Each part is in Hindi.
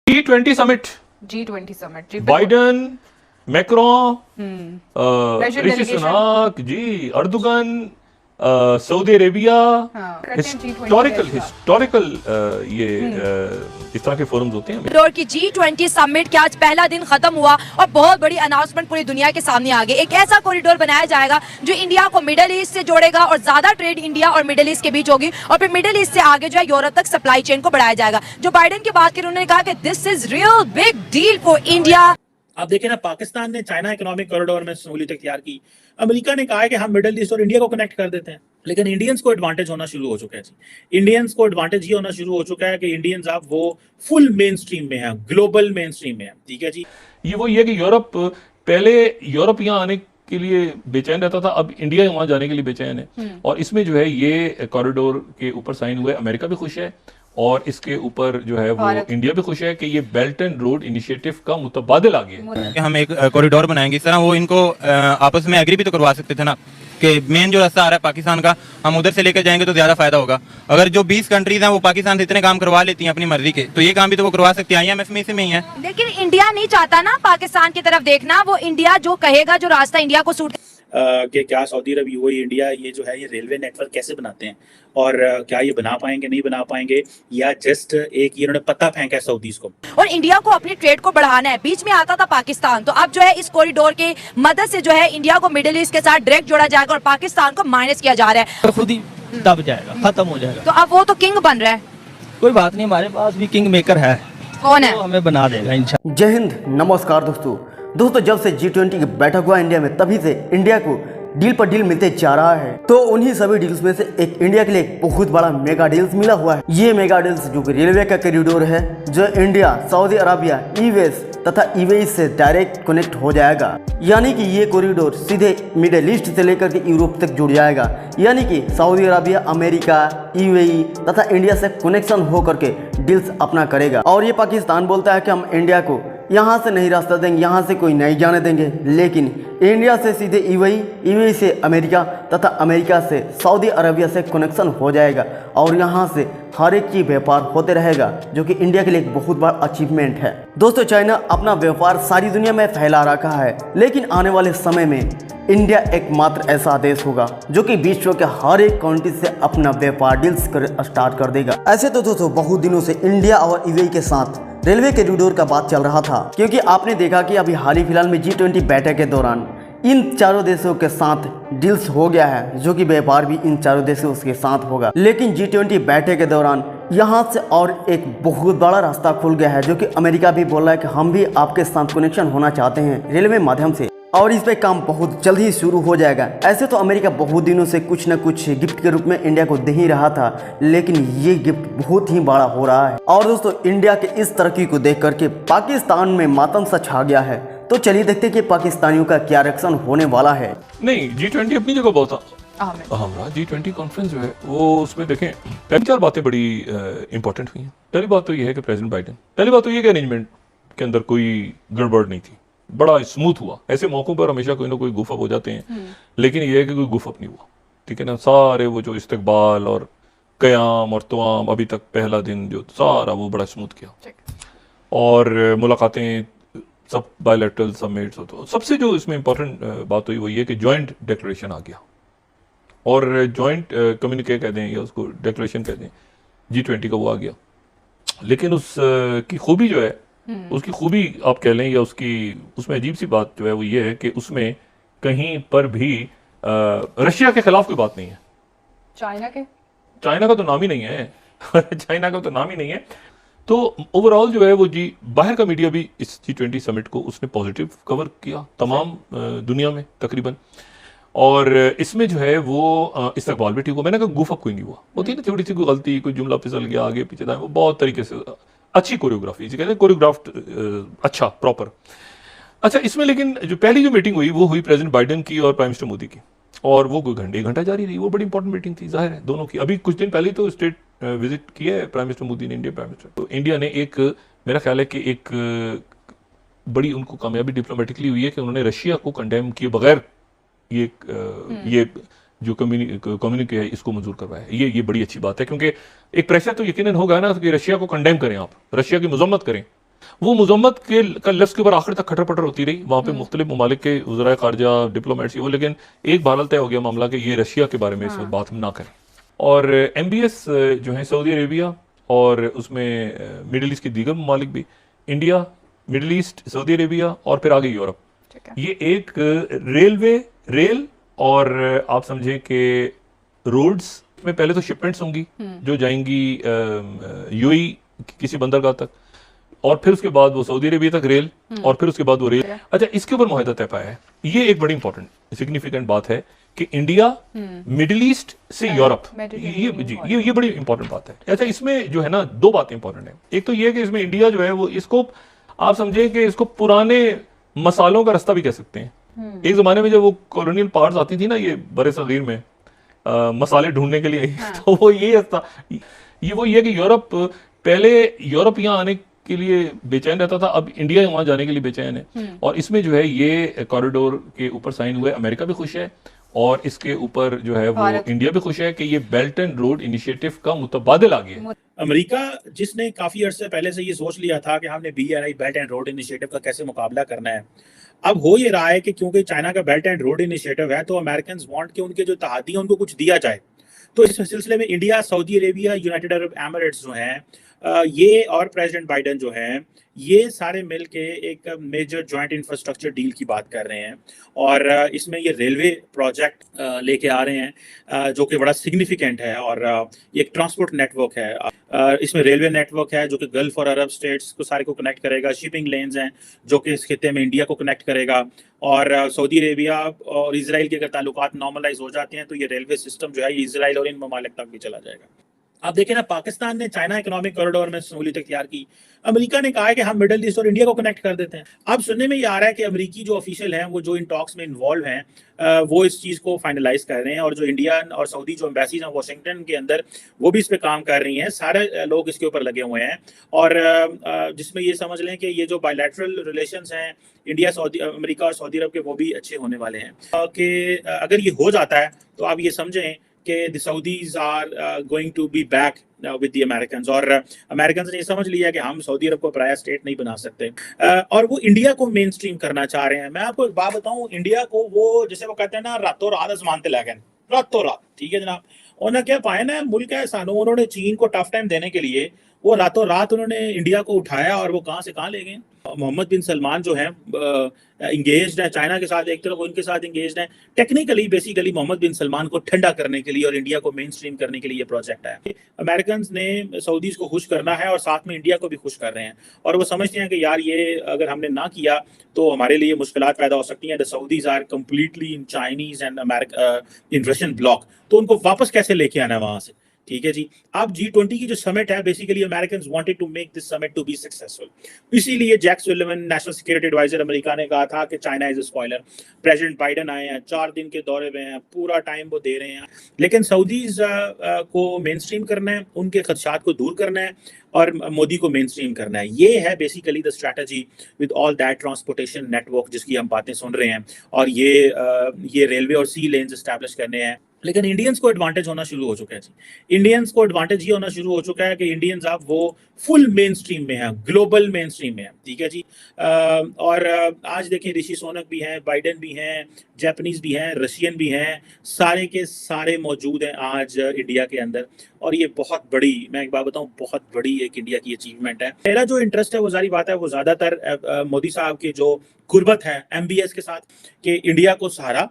G20 समिट, G20 समिट, जी बाइडन, मैक्रोन, Russian ऋषि delegation। सुनाक जी, अर्दोगन, सऊदी अरेबिया, हिस्टोरिकल ये इस तरह के फोरम्स होते हैं। कॉरिडोर की G20 समिट के आज पहला दिन खत्म हुआ और बहुत बड़ी अनाउंसमेंट पूरी दुनिया के सामने आ गई। एक ऐसा कॉरिडोर बनाया जाएगा जो इंडिया को मिडिल ईस्ट से जोड़ेगा और ज्यादा ट्रेड इंडिया और मिडिल ईस्ट के बीच होगी और फिर मिडिल ईस्ट से आगे जो है यूरोप तक सप्लाई चेन को बढ़ाया जाएगा। जो बाइडेन की बात करें, उन्होंने कहा कि this is real big deal for India. आप देखें ना, पाकिस्तान ने चाइना इकोनॉमिक कॉरिडोर में सहूलियत इख्तियार की। अमेरिका ने कहा है कि हम मिडिल ईस्ट और इंडिया को कनेक्ट कर देते हैं, लेकिन इंडियंस को एडवांटेज होना शुरू हो चुका है जी। इंडियंस को एडवांटेज ये होना शुरू हो चुका है कि इंडियंस अब वो फुल मेन स्ट्रीम में है, ग्लोबल मेन स्ट्रीम में है। ठीक है जी। ये है कि यूरोप, पहले यूरोप यहाँ आने के लिए बेचैन रहता था, अब इंडिया वहां जाने के लिए बेचैन है। और इसमें जो है ये कॉरिडोर के ऊपर साइन हुए, अमेरिका भी खुश है और इसके ऊपर जो है वो इंडिया भी खुश है कि ये बेल्ट एंड रोड इनिशिएटिव का मुतबादिल आ गया है। हम एक कॉरिडोर बनाएंगे इस तरह, वो इनको आपस में एग्री भी तो करवा सकते थे ना कि मेन जो रास्ता आ रहा है पाकिस्तान का, हम उधर से लेकर जाएंगे तो ज्यादा फायदा होगा। अगर जो 20 कंट्रीज हैं वो पाकिस्तान से इतने काम करवा लेती हैं अपनी मर्जी के, तो ये काम भी तो वो करवा सकती है। IMF में इसी में ही है। लेकिन इंडिया नहीं चाहता ना पाकिस्तान की तरफ देखना, वो इंडिया जो कहेगा, जो रास्ता इंडिया को सूट कि क्या सऊदी अरब, यूएई, इंडिया ये जो है ये रेलवे नेटवर्क कैसे बनाते हैं और क्या ये बना पाएंगे नहीं बना पाएंगे, या जस्ट एक ये इन्होंने पत्ता फेंका है सऊदीज को। और इंडिया को अपनी ट्रेड को बढ़ाना है। बीच में आता था पाकिस्तान, तो अब जो है इस कॉरिडोर के मदद से जो है इंडिया को मिडिल ईस्ट के साथ डायरेक्ट जोड़ा जाएगा और पाकिस्तान को माइनस किया जा रहा है। तो खुद ही दब जाएगा, खत्म हो जाएगा। तो अब वो तो किंग बन रहा है। कोई बात नहीं, हमारे पास भी किंग मेकर है। कौन है? तो हमें बना देगा इंशाल्लाह। जय हिंद, नमस्कार दोस्तों, जब से G20 की बैठक हुआ इंडिया में, तभी से इंडिया को डील पर डील मिलते जा रहा है। तो उन्हीं सभी डील्स में से एक इंडिया के लिए एक बहुत बड़ा मेगा डील्स मिला हुआ है। ये मेगा डील्स जो कि रेलवे का कॉरिडोर है, जो इंडिया, सऊदी अरबिया, यूएस तथा यूएई से डायरेक्ट कनेक्ट हो जाएगा। यानी कि ये कॉरिडोर सीधे मिडिल ईस्ट से लेकर के यूरोप तक जुड़ जाएगा। यानी कि सऊदी अरबिया, अमेरिका, यूएई तथा इंडिया से कनेक्शन हो करके डील्स अपना करेगा। और ये पाकिस्तान बोलता है कि हम इंडिया को यहाँ से नहीं रास्ता देंगे, यहाँ से कोई नहीं जाने देंगे, लेकिन इंडिया से सीधे यूएई से अमेरिका तथा अमेरिका से सऊदी अरबिया से कनेक्शन हो जाएगा और यहाँ से हर एक की व्यापार होते रहेगा, जो कि इंडिया के लिए एक बहुत बड़ा अचीवमेंट है। दोस्तों, चाइना अपना व्यापार सारी दुनिया में फैला रखा है, लेकिन आने वाले समय में इंडिया एकमात्र ऐसा देश होगा जो कि विश्व के हर एक कंट्री से अपना व्यापार डील्स स्टार्ट कर देगा। ऐसे तो दोस्तों बहुत दिनों से इंडिया और यूएई के साथ रेलवे कॉरिडोर का बात चल रहा था, क्योंकि आपने देखा कि अभी हाल ही फिलहाल में G20 बैठक के दौरान इन चारों देशों के साथ डील्स हो गया है, जो कि व्यापार भी इन चारों देशों के साथ होगा। लेकिन G20 बैठक के दौरान यहाँ से और एक बहुत बड़ा रास्ता खुल गया है, जो कि अमेरिका भी बोल रहा है कि हम भी आपके साथ कनेक्शन होना चाहते हैं रेलवे माध्यम से, और इस पे काम बहुत जल्द ही शुरू हो जाएगा। ऐसे तो अमेरिका बहुत दिनों से कुछ न कुछ गिफ्ट के रूप में इंडिया को दे ही रहा था, लेकिन ये गिफ्ट बहुत ही बड़ा हो रहा है। और दोस्तों, इंडिया के इस तरक्की को देख करके पाकिस्तान में मातम सा छा गया है। तो चलिए देखते हैं कि पाकिस्तानियों का क्या रिएक्शन होने वाला है। नहीं, G20 अपनी जगह बहुत अहम रहा। G20 कॉन्फ्रेंस जो है वो, उसमें देखें 3-4 बातें बड़ी इंपॉर्टेंट हुई हैं। पहली बात तो ये है कि प्रेसिडेंट बाइडेन, पहली बात तो ये कि अरेंजमेंट के अंदर कोई गड़बड़ नहीं थी, बड़ा स्मूथ हुआ। ऐसे मौकों पर हमेशा कोई ना कोई गुफअप हो जाते हैं, लेकिन ये है कि कोई गुफअप नहीं हुआ। ठीक है ना, सारे वो जो इस्तकबाल और कयाम और तवाम, अभी तक पहला दिन जो सारा वो बड़ा स्मूथ किया, और मुलाकातें सब बायलैटरल समिट्स। तो सबसे जो इसमें इंपॉर्टेंट बात हुई वो ये कि जॉइंट डिक्लेरेशन आ गया, और जॉइंट कम्युनिके कह दें या उसको डिक्लेरेशन कह दें, G20 का वो आ गया। लेकिन उस की खूबी जो है, उसकी खूबी आप कह लें या उसकी, उसमें अजीब सी बात जो है वो ये है कि उसमें कहीं पर भी रशिया के खिलाफ कोई बात नहीं है। चाइना का तो नाम ही नहीं है चाइना का तो नाम ही नहीं है। तो ओवरऑल जो है वो बाहर का मीडिया भी इस G20 समिट को उसने पॉजिटिव कवर किया तमाम दुनिया में तकरीबन, और इसमें जो है वो इस्तकबाल भी ठीक हुआ। मैंने कहा गुफअप कोई नहीं हुआ, होती है ना छोटी सी कोई गलती, कोई जुमला फिसल गया आगे पीछे था, वो बहुत तरीके से अच्छी कोरियोग्राफी, कहते हैं कोरियोग्राफ्ड, अच्छा प्रॉपर। अच्छा, इसमें लेकिन जो पहली जो मीटिंग हुई वो हुई प्रेसिडेंट बाइडेन की और प्राइम मिनिस्टर मोदी की, और वो कोई घंटा जारी रही। वो बड़ी इंपॉर्टेंट मीटिंग थी, जाहिर है दोनों की। अभी कुछ दिन पहले तो स्टेट विजिट किया है प्राइम मिनिस्टर मोदी ने, इंडिया प्राइम मिनिस्टर। तो इंडिया ने एक, मेरा ख्याल है कि एक बड़ी उनको कामयाबी डिप्लोमेटिकली हुई है कि उन्होंने रशिया को कंडेम किए बगैर ये जो कम्युनिके है इसको मंजूर करवाया है। ये बड़ी अच्छी बात है, क्योंकि एक प्रेशर तो यकीनन होगा ना कि रशिया को कंडेम करें, आप रशिया की मजम्मत करें, वो मजम्मत के का लफ्ज़ के ऊपर आखिर तक खटर पटर होती रही, वहाँ पे मुख्तलिफ ममालिक के वज़राए ख़ारजा, डिप्लोमेट्स, वो, लेकिन एक बहरहाल तय हो गया मामला कि ये रशिया के बारे में इस वक्त बात हम ना करें। और MBS जो है सऊदी अरेबिया और उसमें मिडिल ईस्ट के दीगर ममालिक भी, India, middle east, Saudi Arabia और फिर आगे यूरोप, ठीक है। ये एक रेल और आप समझें कि रोड्स में पहले तो शिपमेंट्स होंगी जो जाएंगी यूएई किसी बंदरगाह तक, और फिर उसके बाद वो सऊदी अरेबिया तक रेल, और फिर उसके बाद वो रेल। अच्छा, इसके ऊपर मुआहदा तय पाया है। ये एक बड़ी इंपॉर्टेंट सिग्निफिकेंट बात है कि इंडिया मिडिल ईस्ट से यूरोप, ये बड़ी इंपॉर्टेंट बात है। अच्छा, इसमें जो है ना दो बातें इंपॉर्टेंट है। एक तो ये कि इसमें इंडिया जो है वो इसको आप समझे कि इसको पुराने मसालों का रास्ता भी कह सकते हैं। एक जमाने में जब वो कॉलोनियल पार्ट्स आती थी ना ये बड़े सगीर में मसाले ढूंढने के लिए, तो वो ये रास्ता, वो ये कि यूरोप, पहले यूरोप यहाँ आने के लिए बेचैन रहता था, अब इंडिया वहां जाने के लिए बेचैन है। और इसमें जो है ये कॉरिडोर के ऊपर साइन हुए, अमेरिका भी खुश है और इसके ऊपर जो है वो इंडिया भी खुश है कि ये बेल्ट एंड रोड इनिशिएटिव का मुतबादिल आ गया है। अमेरिका जिसने काफी अरसे पहले से ये सोच लिया था कि हमने BRI belt and road initiative का कैसे मुकाबला करना है, अब हो ये रहा है कि क्योंकि चाइना का बेल्ट एंड रोड इनिशिएटिव है तो अमेरिकन वांट कि उनके जो तहादी हैं उनको कुछ दिया जाए। तो इस सिलसिले में India, Saudi Arabia, United Arab Emirates जो हैं, ये और प्रेसिडेंट बाइडन जो हैं, ये सारे मिलके एक मेजर जॉइंट इंफ्रास्ट्रक्चर डील की बात कर रहे हैं। और इसमें ये रेलवे प्रोजेक्ट लेके आ रहे हैं जो कि बड़ा सिग्निफिकेंट है, और ये एक ट्रांसपोर्ट नेटवर्क है। इसमें रेलवे नेटवर्क है जो कि गल्फ और अरब स्टेट्स को सारे को कनेक्ट करेगा, शिपिंग लेन्स हैं जो कि इस खिते में इंडिया को कनेक्ट करेगा, और सऊदी अरेबिया और इजराइल के अगर ताल्लुकात नॉर्मलाइज हो जाते हैं तो ये रेलवे सिस्टम जो है ये इजराइल और इन ममालिक तक भी चला जाएगा। आप देखें ना, पाकिस्तान ने चाइना इकोनॉमिक कॉरिडोर में सहूलियत इख्तियार की, अमेरिका ने कहा है कि हम मिडिल ईस्ट और इंडिया को कनेक्ट कर देते हैं। अब सुनने में ये आ रहा है कि अमेरिकी जो ऑफिशियल हैं वो जो इन टॉक्स में इन्वॉल्व हैं वो इस चीज़ को फाइनलाइज कर रहे हैं, और जो इंडिया और सऊदी जो एम्बेसीज हैं वाशिंगटन के अंदर वो भी इस पे काम कर रही हैं, सारे लोग इसके ऊपर लगे हुए हैं। और जिसमें ये समझ लें कि ये जो बायलैटरल रिलेशंस हैं इंडिया सऊदी, अमेरिका और सऊदी अरब के, वो भी अच्छे होने वाले हैं। कि अगर ये हो जाता है तो आप ये समझें कि the Saudis are going to be back with the Americans, और अमेरिकन्स ने ये समझ लिया कि हम सऊदी अरब को पराया स्टेट नहीं बना सकते, और वो इंडिया को मेन स्ट्रीम करना चाह रहे हैं। मैं आपको एक बात बताऊं, इंडिया को वो जैसे वो कहते हैं ना, रातों रात आसमान ते लै गए, रातों रात, ठीक है जनाब। उन्होंने क्या पाया ना, मुल्क है सानू, उन्होंने चीन को टफ टाइम देने के लिए वो रातों रात उन्होंने इंडिया को उठाया, और वो कहाँ से कहाँ ले गए। मोहम्मद बिन सलमान जो हैं इंगेज्ड है चाइना के साथ, एक तरफ उनके साथ इंगेज्ड है। टेक्निकली बेसिकली मोहम्मद बिन सलमान को ठंडा करने के लिए और इंडिया को मेन स्ट्रीम करने के लिए ये प्रोजेक्ट है। अमेरिकन ने सऊदीज को खुश करना है और साथ में इंडिया को भी खुश कर रहे हैं, और वो समझते हैं कि यार ये अगर हमने ना किया तो हमारे लिए मुश्किलात पैदा हो सकती हैं। The Saudis are completely in Chinese and America in Russian bloc, तो उनको वापस कैसे लेके आना है वहां से, ठीक है जी। अब G20 की जो समिट है, basically Americans wanted to make this summit to be successful, इसीलिए Jack Sullivan, national security advisor America ने कहा था कि China is a spoiler. President Biden आए हैं, 4 दिन के दौरे में हैं, पूरा टाइम वो दे रहे हैं, लेकिन सऊदीज को मेन स्ट्रीम करना है, उनके खदशात को दूर करना है और मोदी को मेन स्ट्रीम करना है। ये है basically the strategy with all that transportation network जिसकी हम बातें सुन रहे हैं, और ये रेलवे और सी लेन्स एस्टैब्लिश करने हैं। लेकिन इंडियंस को एडवांटेज होना शुरू हो चुका है जी। इंडियंस को एडवांटेज ये होना शुरू हो चुका है कि इंडियंस अब वो फुल मेन स्ट्रीम में हैं, ग्लोबल मेन स्ट्रीम में हैं, ठीक है जी। और आज देखें, ऋषि सुनक भी हैं, बाइडन भी हैं, जापानीज भी हैं, रशियन भी हैं, सारे के सारे मौजूद हैं आज इंडिया के अंदर। और ये बहुत बड़ी, मैं एक बात बताऊं, बहुत बड़ी एक इंडिया की अचीवमेंट है। मेरा जो इंटरेस्ट है वो जारी बात है, वो ज़्यादातर मोदी साहब की जो गुर्बत है MBS के साथ, कि इंडिया को सहारा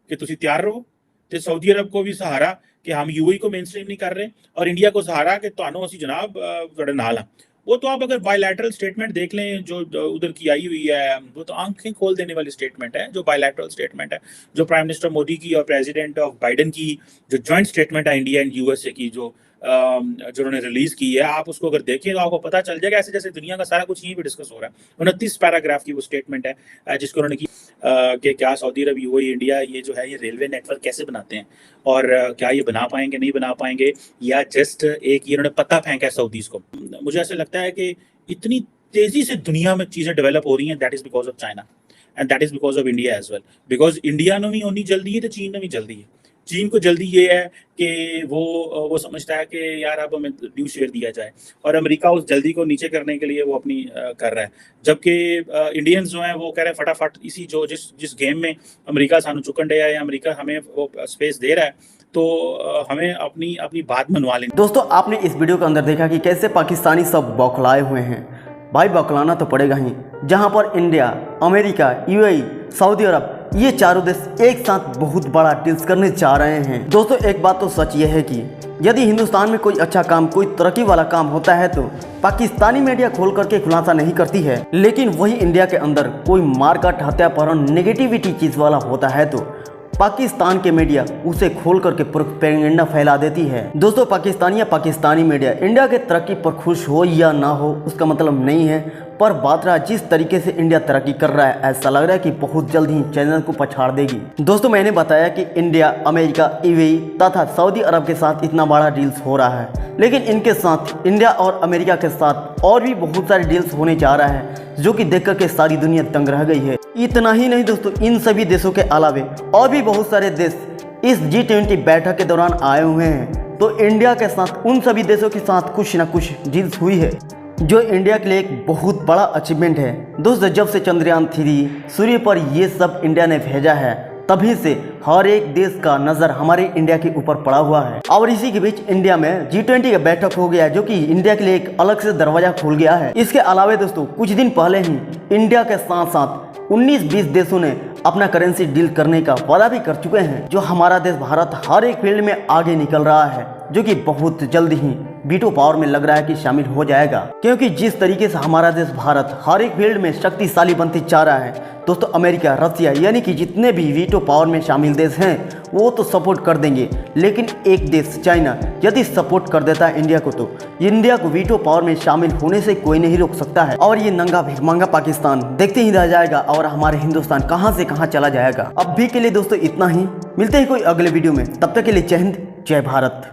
कि तुसी तैयार रहो, तो सऊदी अरब को भी सहारा कि हम UAE को मेन स्ट्रीम नहीं कर रहे, और इंडिया को सहारा कि तुहानू असी जनाब तुहाडे नाल हां। वो तो आप अगर बायलैटरल स्टेटमेंट देख लें जो उधर की आई हुई है, वो तो आंखें खोल देने वाली स्टेटमेंट है, जो बायलैटरल स्टेटमेंट है, जो प्राइम मिनिस्टर मोदी की और प्रेसिडेंट ऑफ बाइडन की जो जॉइंट स्टेटमेंट है इंडिया एंड USA की, जो उन्होंने रिलीज की है, आप उसको अगर देखें तो आपको पता चल जाएगा ऐसे जैसे दुनिया का सारा कुछ यहीं पे डिस्कस हो रहा है। 29 पैराग्राफ की वो स्टेटमेंट है जिसको उन्होंने की कि क्या सऊदी अरब, UAE, इंडिया ये जो है ये रेलवे नेटवर्क कैसे बनाते हैं, और क्या ये बना पाएंगे नहीं बना पाएंगे, या जस्ट एक ये उन्होंने पता फेंका है सऊदीज को। मुझे ऐसा लगता है कि इतनी तेजी से दुनिया में चीजें डेवलप हो रही हैं, that is because of China and that is because of India as well, because India ने भी उन्नी जल्दी है तो चीन ने भी जल्दी है। चीन को जल्दी ये है कि वो समझता है कि यार अब हमें न्यूज शेयर दिया जाए, और अमेरिका उस जल्दी को नीचे करने के लिए वो अपनी कर रहा है। जबकि इंडियंस जो हैं वो कह रहे हैं फटाफट इसी जो जिस गेम में अमेरिका सानू चुकन डे है या अमेरिका हमें वो स्पेस दे रहा है, तो हमें अपनी बात मनवा लेनी। दोस्तों आपने इस वीडियो के अंदर देखा कि कैसे पाकिस्तानी सब बौखलाए हुए हैं। भाई बौखलाना तो पड़ेगा ही, जहां पर इंडिया, अमेरिका, यूएई, सऊदी अरब ये चारों देश एक साथ बहुत बड़ा डील्स करने जा रहे हैं। दोस्तों एक बात तो सच ये है कि यदि हिंदुस्तान में कोई अच्छा काम, कोई तरक्की वाला काम होता है तो पाकिस्तानी मीडिया खोल करके खुलासा नहीं करती है, लेकिन वही इंडिया के अंदर कोई मारकाट, हत्यापहरण, नेगेटिविटी चीज वाला होता है तो पाकिस्तान के मीडिया उसे खोल करके प्रोपेगेंडा फैला देती है। दोस्तों पाकिस्तानी या पाकिस्तानी मीडिया इंडिया के तरक्की पर खुश हो या ना हो उसका मतलब नहीं है, पर बात रहा जिस तरीके से इंडिया तरक्की कर रहा है, ऐसा लग रहा है कि बहुत जल्द ही चैनल को पछाड़ देगी। दोस्तों मैंने बताया कि इंडिया, अमेरिका, यूएई तथा सऊदी अरब के साथ इतना बड़ा डील्स हो रहा है, लेकिन इनके साथ इंडिया और अमेरिका के साथ और भी बहुत सारे डील्स होने जा रहा है जो कि देख करके सारी दुनिया दंग रह गई है। इतना ही नहीं दोस्तों, इन सभी देशों के अलावे और भी बहुत सारे देश इस G20 बैठक के दौरान आए हुए हैं, तो इंडिया के साथ उन सभी देशों के साथ कुछ ना कुछ डील्स हुई है जो इंडिया के लिए एक बहुत बड़ा अचीवमेंट है। दोस्तों जब से चंद्रयान 3 सूर्य पर ये सब इंडिया ने भेजा है, तभी से हर एक देश का नज़र हमारे इंडिया के ऊपर पड़ा हुआ है। और इसी के बीच इंडिया में G20 का बैठक हो गया जो कि इंडिया के लिए एक अलग से दरवाजा खोल गया है। इसके अलावा दोस्तों कुछ दिन पहले ही इंडिया के साथ साथ 19-20 देशों ने अपना करेंसी डील करने का वादा भी कर चुके हैं, जो हमारा देश भारत हर एक फील्ड में आगे निकल रहा है, जो कि बहुत जल्द ही वीटो पावर में लग रहा है कि शामिल हो जाएगा। क्योंकि जिस तरीके से हमारा देश भारत हर एक फील्ड में शक्तिशाली बनते जा रहा है दोस्तों, अमेरिका, रसिया यानी कि जितने भी वीटो पावर में शामिल देश हैं वो तो सपोर्ट कर देंगे, लेकिन एक देश चाइना यदि सपोर्ट कर देता है इंडिया को, तो इंडिया को वीटो पावर में शामिल होने से कोई नहीं रोक सकता है। और ये नंगा भिखमंगा पाकिस्तान देखते ही रह जाएगा और हमारे हिंदुस्तान कहां से कहां चला जाएगा। अब भी के लिए दोस्तों इतना ही, मिलते ही कोई अगले वीडियो में, तब तक के लिए जय हिंद, जय भारत।